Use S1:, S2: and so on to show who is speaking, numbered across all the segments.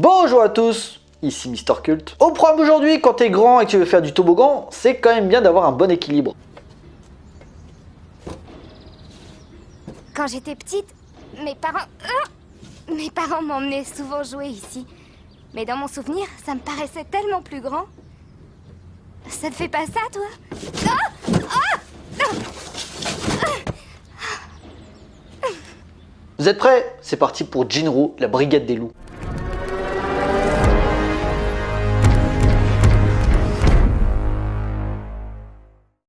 S1: Bonjour à tous, ici Mister Cult. Au programme aujourd'hui, quand t'es grand et que tu veux faire du toboggan, c'est quand même bien d'avoir un bon équilibre.
S2: Quand j'étais petite, mes parents m'emmenaient souvent jouer ici. Mais dans mon souvenir, ça me paraissait tellement plus grand. Ça te fait pas ça, toi?
S1: Vous êtes prêts? C'est parti pour Jinro, la brigade des loups.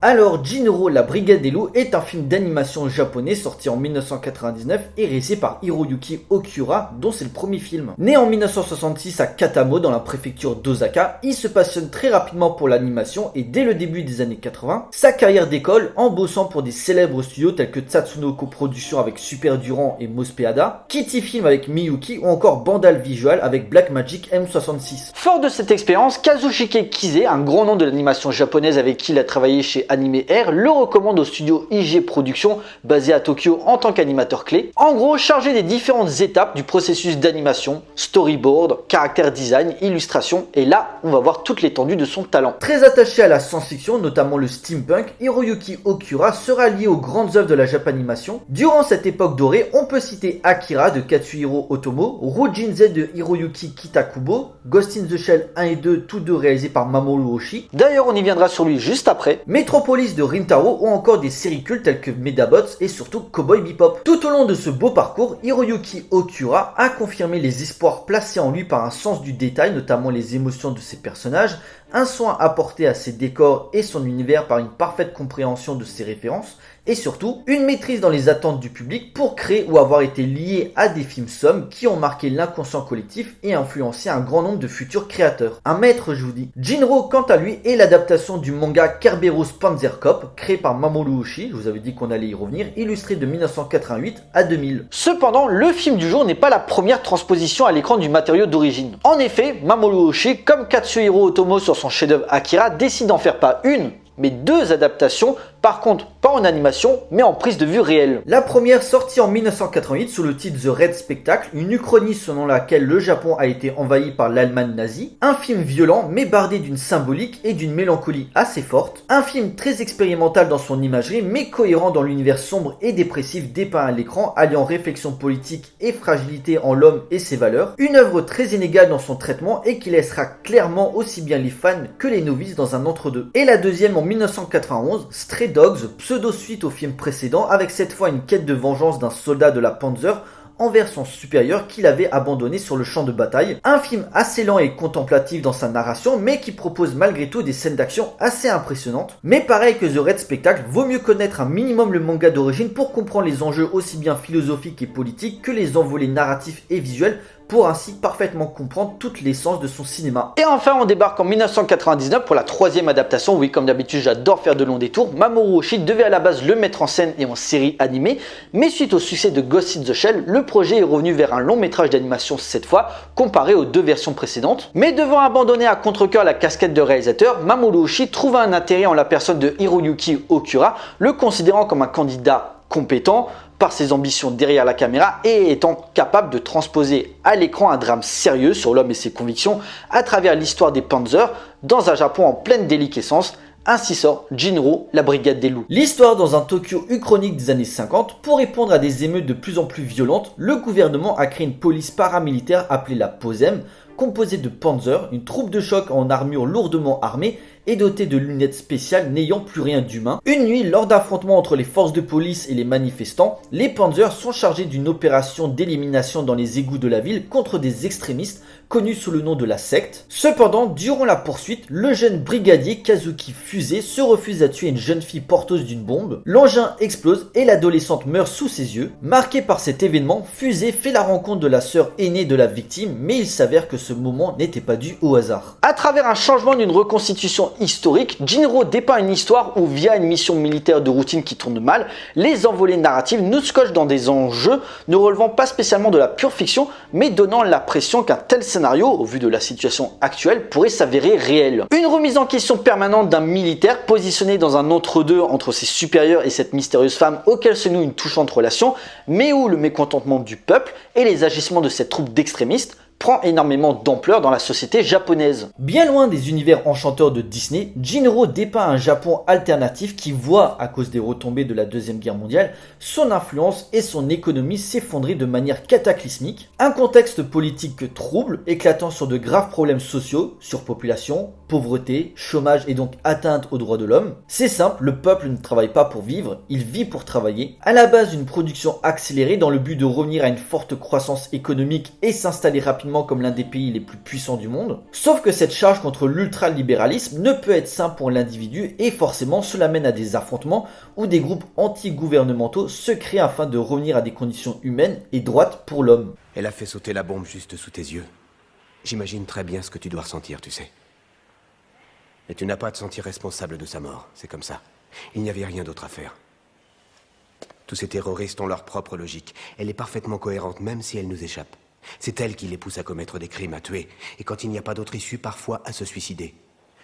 S1: Alors, Jinro, la brigade des loups est un film d'animation japonais sorti en 1999 et réalisé par Hiroyuki Okura, dont c'est le premier film. Né en 1966 à Katamo dans la préfecture d'Osaka, il se passionne très rapidement pour l'animation et dès le début des années 80, sa carrière décolle en bossant pour des célèbres studios tels que Tatsunoko Productions avec Super Durand et Mospeada, Kitty Film avec Miyuki ou encore Bandai Visual avec Blackmagic M66. Fort de cette expérience, Kazushige Kise, un grand nom de l'animation japonaise avec qui il a travaillé chez Anime Air, le recommande au studio IG Productions basé à Tokyo en tant qu'animateur clé. En gros, chargé des différentes étapes du processus d'animation, storyboard, character design, illustration, et là, on va voir toute l'étendue de son talent. Très attaché à la science-fiction, notamment le steampunk, Hiroyuki Okura sera lié aux grandes œuvres de la Japanimation. Durant cette époque dorée, on peut citer Akira de Katsuhiro Otomo, Rujin Z de Hiroyuki Kitakubo, Ghost in the Shell 1 et 2, tous deux réalisés par Mamoru Oshii. D'ailleurs, on y viendra sur lui juste après. Metropolis de Rintaro ou encore des séries cultes telles que Medabots et surtout Cowboy Bebop. Tout au long de ce beau parcours, Hiroyuki Okura a confirmé les espoirs placés en lui par un sens du détail, notamment les émotions de ses personnages, un soin apporté à ses décors et son univers par une parfaite compréhension de ses références, et surtout, une maîtrise dans les attentes du public pour créer ou avoir été lié à des films sommes qui ont marqué l'inconscient collectif et influencé un grand nombre de futurs créateurs. Un maître, je vous dis. Jinro, quant à lui, est l'adaptation du manga Kerberos Panzer Cop, créé par Mamoru Oshii, je vous avais dit qu'on allait y revenir, illustré de 1988 à 2000. Cependant, le film du jour n'est pas la première transposition à l'écran du matériau d'origine. En effet, Mamoru Oshii, comme Katsuhiro Otomo sur son chef-d'œuvre Akira, décide d'en faire pas une, mais deux adaptations, par contre pas en animation, mais en prise de vue réelle. La première sortie en 1988 sous le titre The Red Spectacle, une uchronie selon laquelle le Japon a été envahi par l'Allemagne nazie, un film violent mais bardé d'une symbolique et d'une mélancolie assez forte, un film très expérimental dans son imagerie mais cohérent dans l'univers sombre et dépressif dépeint à l'écran, alliant réflexion politique et fragilité en l'homme et ses valeurs, une œuvre très inégale dans son traitement et qui laissera clairement aussi bien les fans que les novices dans un entre-deux. Et la deuxième en 1991, Stray Dogs, pseudo-suite au film précédent, avec cette fois une quête de vengeance d'un soldat de la Panzer envers son supérieur qu'il avait abandonné sur le champ de bataille. Un film assez lent et contemplatif dans sa narration, mais qui propose malgré tout des scènes d'action assez impressionnantes. Mais pareil que The Red Spectacle, vaut mieux connaître un minimum le manga d'origine pour comprendre les enjeux aussi bien philosophiques et politiques que les envolées narratifs et visuels, pour ainsi parfaitement comprendre toute l'essence de son cinéma. Et enfin, on débarque en 1999 pour la troisième adaptation. Oui, comme d'habitude, j'adore faire de longs détours. Mamoru Oshii devait à la base le mettre en scène et en série animée, mais suite au succès de Ghost in the Shell, le projet est revenu vers un long métrage d'animation cette fois, comparé aux deux versions précédentes. Mais devant abandonner à contre-cœur la casquette de réalisateur, Mamoru Oshii trouva un intérêt en la personne de Hiroyuki Okura, le considérant comme un candidat compétent par ses ambitions derrière la caméra et étant capable de transposer à l'écran un drame sérieux sur l'homme et ses convictions à travers l'histoire des Panzers dans un Japon en pleine déliquescence. Ainsi sort Jinro, la brigade des loups. L'histoire dans un Tokyo uchronique des années 50, pour répondre à des émeutes de plus en plus violentes, le gouvernement a créé une police paramilitaire appelée la POSEM, composée de Panzer, une troupe de choc en armure lourdement armée et dotée de lunettes spéciales n'ayant plus rien d'humain. Une nuit, lors d'affrontements entre les forces de police et les manifestants, les Panzers sont chargés d'une opération d'élimination dans les égouts de la ville contre des extrémistes connus sous le nom de la secte. Cependant, durant la poursuite, le jeune brigadier Kazuki Fusé se refuse à tuer une jeune fille porteuse d'une bombe. L'engin explose et l'adolescente meurt sous ses yeux. Marqué par cet événement, Fusé fait la rencontre de la sœur aînée de la victime, mais il s'avère que ce moment n'était pas dû au hasard. À travers un changement d'une reconstitution historique, Jinro dépeint une histoire où, via une mission militaire de routine qui tourne mal, les envolées narratives nous scotchent dans des enjeux ne relevant pas spécialement de la pure fiction, mais donnant l'impression qu'un tel scénario, au vu de la situation actuelle, pourrait s'avérer réel. Une remise en question permanente d'un militaire positionné dans un entre-deux entre ses supérieurs et cette mystérieuse femme auquel se noue une touchante relation, mais où le mécontentement du peuple et les agissements de cette troupe d'extrémistes prend énormément d'ampleur dans la société japonaise. Bien loin des univers enchanteurs de Disney, Jinro dépeint un Japon alternatif qui voit, à cause des retombées de la Deuxième Guerre mondiale, son influence et son économie s'effondrer de manière cataclysmique, un contexte politique trouble, éclatant sur de graves problèmes sociaux, surpopulation, pauvreté, chômage et donc atteinte aux droits de l'homme. C'est simple, le peuple ne travaille pas pour vivre, il vit pour travailler. À la base, une production accélérée dans le but de revenir à une forte croissance économique et s'installer rapidement comme l'un des pays les plus puissants du monde. Sauf que cette charge contre l'ultralibéralisme ne peut être simple pour l'individu et forcément cela mène à des affrontements où des groupes anti-gouvernementaux se créent afin de revenir à des conditions humaines et droites pour l'homme.
S3: Elle a fait sauter la bombe juste sous tes yeux. J'imagine très bien ce que tu dois ressentir, tu sais. Et tu n'as pas à te sentir responsable de sa mort, c'est comme ça. Il n'y avait rien d'autre à faire. Tous ces terroristes ont leur propre logique. Elle est parfaitement cohérente, même si elle nous échappe. C'est elle qui les pousse à commettre des crimes, à tuer, et quand il n'y a pas d'autre issue, parfois à se suicider.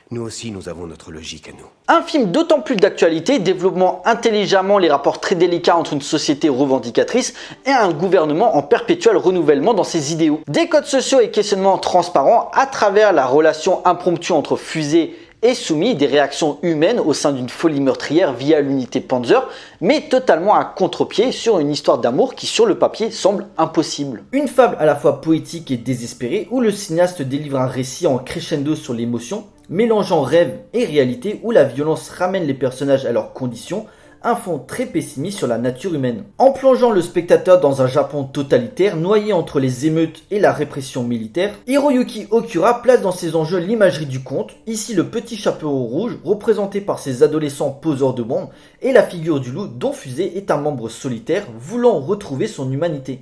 S3: Nous aussi, nous avons notre logique à nous.
S1: Un film d'autant plus d'actualité, développant intelligemment les rapports très délicats entre une société revendicatrice et un gouvernement en perpétuel renouvellement dans ses idéaux. Des codes sociaux et questionnements transparents à travers la relation impromptue entre fusées et soumis, des réactions humaines au sein d'une folie meurtrière via l'unité Panzer, mais totalement à contre-pied sur une histoire d'amour qui sur le papier semble impossible. Une fable à la fois poétique et désespérée où le cinéaste délivre un récit en crescendo sur l'émotion, mélangeant rêve et réalité où la violence ramène les personnages à leurs conditions, un fond très pessimiste sur la nature humaine. En plongeant le spectateur dans un Japon totalitaire, noyé entre les émeutes et la répression militaire, Hiroyuki Okura place dans ses enjeux l'imagerie du conte, ici le petit chapeau rouge représenté par ces adolescents poseurs de bombes, et la figure du loup dont Fusée est un membre solitaire voulant retrouver son humanité.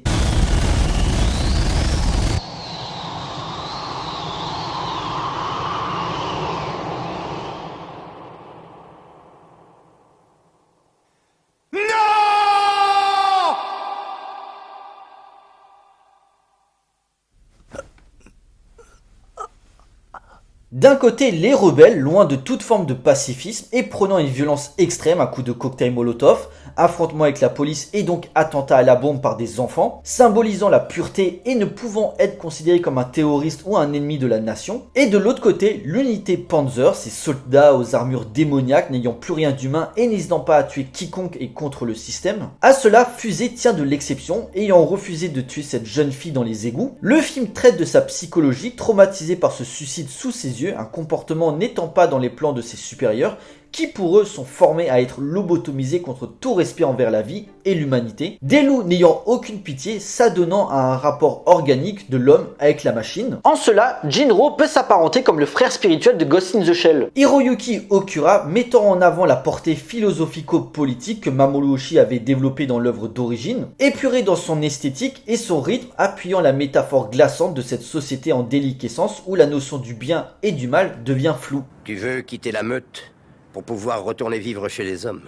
S1: D'un côté, les rebelles, loin de toute forme de pacifisme et prônant une violence extrême à coups de cocktail Molotov, affrontement avec la police et donc attentat à la bombe par des enfants, symbolisant la pureté et ne pouvant être considéré comme un terroriste ou un ennemi de la nation. Et de l'autre côté, l'unité Panzer, ces soldats aux armures démoniaques n'ayant plus rien d'humain et n'hésitant pas à tuer quiconque est contre le système. À cela, Fusée tient de l'exception, ayant refusé de tuer cette jeune fille dans les égouts. Le film traite de sa psychologie, traumatisée par ce suicide sous ses yeux, un comportement n'étant pas dans les plans de ses supérieurs, qui pour eux sont formés à être lobotomisés contre tout respect envers la vie et l'humanité, des loups n'ayant aucune pitié, s'adonnant à un rapport organique de l'homme avec la machine. En cela, Jinro peut s'apparenter comme le frère spirituel de Ghost in the Shell. Hiroyuki Okura mettant en avant la portée philosophico-politique que Mamoru Oshii avait développée dans l'œuvre d'origine, épuré dans son esthétique et son rythme, appuyant la métaphore glaçante de cette société en déliquescence où la notion du bien et du mal devient floue.
S3: Tu veux quitter la meute pour pouvoir retourner vivre chez les hommes.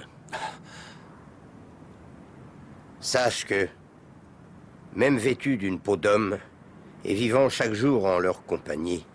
S3: Sache que, même vêtu d'une peau d'homme, et vivant chaque jour en leur compagnie,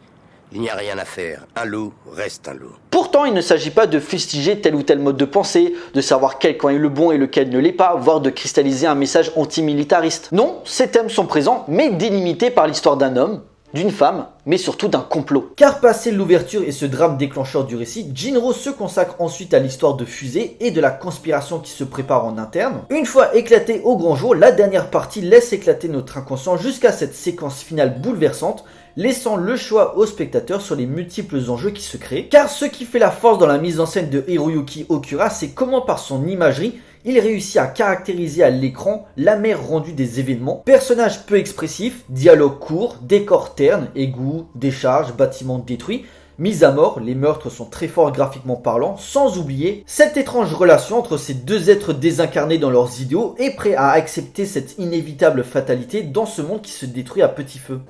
S3: il n'y a rien à faire. Un loup reste un loup.
S1: Pourtant, il ne s'agit pas de fustiger tel ou tel mode de pensée, de savoir quel camp est le bon et lequel ne l'est pas, voire de cristalliser un message antimilitariste. Non, ces thèmes sont présents, mais délimités par l'histoire d'un homme, d'une femme, mais surtout d'un complot. Car passé l'ouverture et ce drame déclencheur du récit, Jinro se consacre ensuite à l'histoire de Fusée et de la conspiration qui se prépare en interne. Une fois éclatée au grand jour, la dernière partie laisse éclater notre inconscient jusqu'à cette séquence finale bouleversante, laissant le choix au spectateur sur les multiples enjeux qui se créent. Car ce qui fait la force dans la mise en scène de Hiroyuki Okura, c'est comment par son imagerie, il réussit à caractériser à l'écran la mer rendue des événements. Personnages peu expressifs, dialogues courts, décors ternes, égouts, décharges, bâtiments détruits, mise à mort, les meurtres sont très forts graphiquement parlant, sans oublier cette étrange relation entre ces deux êtres désincarnés dans leurs idéaux et prêts à accepter cette inévitable fatalité dans ce monde qui se détruit à petit feu.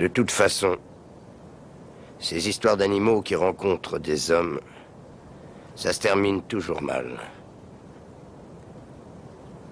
S3: De toute façon, ces histoires d'animaux qui rencontrent des hommes, ça se termine toujours mal.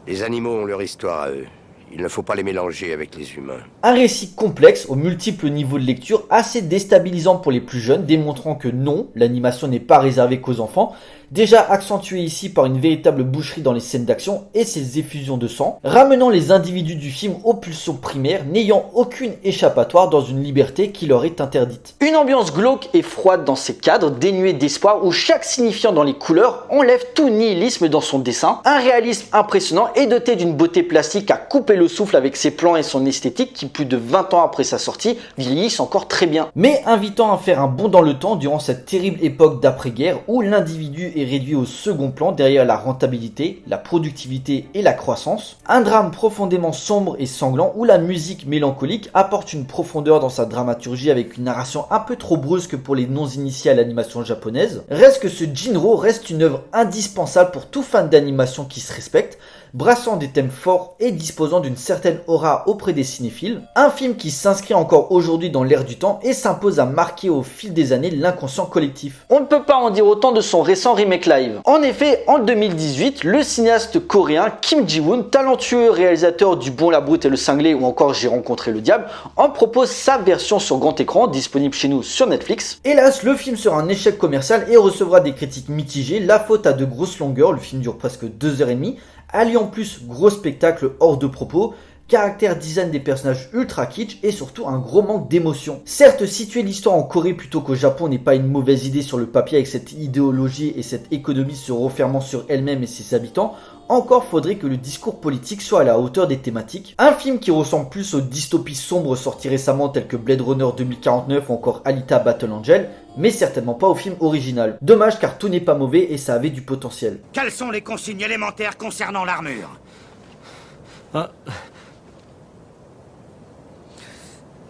S3: Les animaux ont leur histoire à eux. Il ne faut pas les mélanger avec les humains.
S1: Un récit complexe, aux multiples niveaux de lecture, assez déstabilisant pour les plus jeunes, démontrant que non, l'animation n'est pas réservée qu'aux enfants, déjà accentué ici par une véritable boucherie dans les scènes d'action et ses effusions de sang, ramenant les individus du film aux pulsions primaires, n'ayant aucune échappatoire dans une liberté qui leur est interdite. Une ambiance glauque et froide dans ses cadres, dénuée d'espoir, où chaque signifiant dans les couleurs enlève tout nihilisme dans son dessin, un réalisme impressionnant et doté d'une beauté plastique à couper le souffle avec ses plans et son esthétique qui, plus de 20 ans après sa sortie, vieillissent encore très bien. Mais invitant à faire un bond dans le temps durant cette terrible époque d'après-guerre où l'individu est réduit au second plan derrière la rentabilité, la productivité et la croissance. Un drame profondément sombre et sanglant où la musique mélancolique apporte une profondeur dans sa dramaturgie avec une narration un peu trop brusque pour les non-initiés à l'animation japonaise. Reste que ce Jinro reste une œuvre indispensable pour tout fan d'animation qui se respecte, brassant des thèmes forts et disposant d'une certaine aura auprès des cinéphiles. Un film qui s'inscrit encore aujourd'hui dans l'air du temps et s'impose à marquer au fil des années l'inconscient collectif. On ne peut pas en dire autant de son récent remake live. En effet, en 2018, le cinéaste coréen Kim Ji-woon, talentueux réalisateur du Bon, la Brute et le Cinglé ou encore J'ai rencontré le diable, en propose sa version sur grand écran, disponible chez nous sur Netflix. Hélas, le film sera un échec commercial et recevra des critiques mitigées, la faute à de grosses longueurs, le film dure presque 2h30, alliant plus gros spectacle hors de propos, caractère design des personnages ultra kitsch et surtout un gros manque d'émotion. Certes, situer l'histoire en Corée plutôt qu'au Japon n'est pas une mauvaise idée sur le papier avec cette idéologie et cette économie se refermant sur elle-même et ses habitants, encore faudrait que le discours politique soit à la hauteur des thématiques. Un film qui ressemble plus aux dystopies sombres sorties récemment telles que Blade Runner 2049 ou encore Alita Battle Angel, mais certainement pas au film original. Dommage car tout n'est pas mauvais et ça avait du potentiel.
S4: Quelles sont les consignes élémentaires concernant l'armure?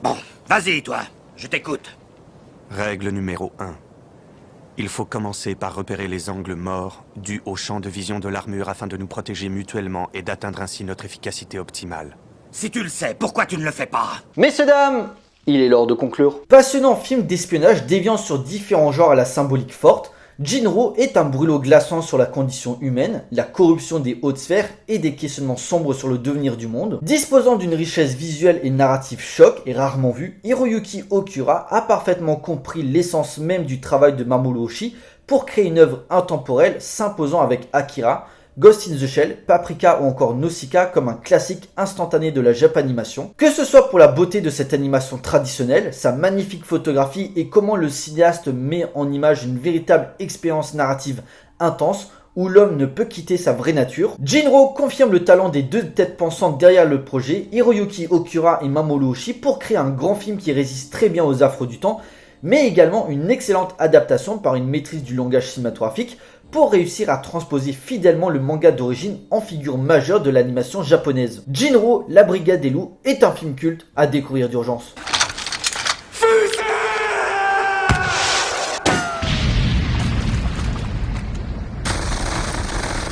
S4: Bon, vas-y toi, je t'écoute.
S5: Règle numéro 1. Il faut commencer par repérer les angles morts dus au champ de vision de l'armure afin de nous protéger mutuellement et d'atteindre ainsi notre efficacité optimale.
S4: Si tu le sais, pourquoi tu ne le fais pas?
S1: Messieurs, dames, il est l'heure de conclure. Passionnant film d'espionnage déviant sur différents genres à la symbolique forte, Jinro est un brûlot glaçant sur la condition humaine, la corruption des hautes sphères et des questionnements sombres sur le devenir du monde. Disposant d'une richesse visuelle et narrative choc et rarement vue, Hiroyuki Okura a parfaitement compris l'essence même du travail de Mamoru Oshii pour créer une œuvre intemporelle s'imposant avec Akira, Ghost in the Shell, Paprika ou encore Nausicaa comme un classique instantané de la Japanimation. Que ce soit pour la beauté de cette animation traditionnelle, sa magnifique photographie et comment le cinéaste met en image une véritable expérience narrative intense où l'homme ne peut quitter sa vraie nature. Jinro confirme le talent des deux têtes pensantes derrière le projet, Hiroyuki Okura et Mamoru Oshii, pour créer un grand film qui résiste très bien aux affres du temps, mais également une excellente adaptation par une maîtrise du langage cinématographique pour réussir à transposer fidèlement le manga d'origine en figure majeure de l'animation japonaise. Jinro, la Brigade des Loups est un film culte à découvrir d'urgence.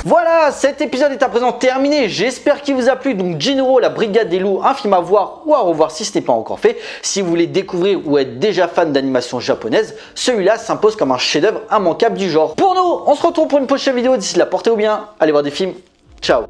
S1: Voilà, cet épisode est à présent terminé, j'espère qu'il vous a plu. Donc Jinro, la Brigade des Loups, un film à voir ou à revoir si ce n'est pas encore fait. Si vous voulez découvrir ou être déjà fan d'animation japonaise, celui-là s'impose comme un chef-d'œuvre immanquable du genre. Pour nous, on se retrouve pour une prochaine vidéo, d'ici là portez-vous bien, allez voir des films, ciao.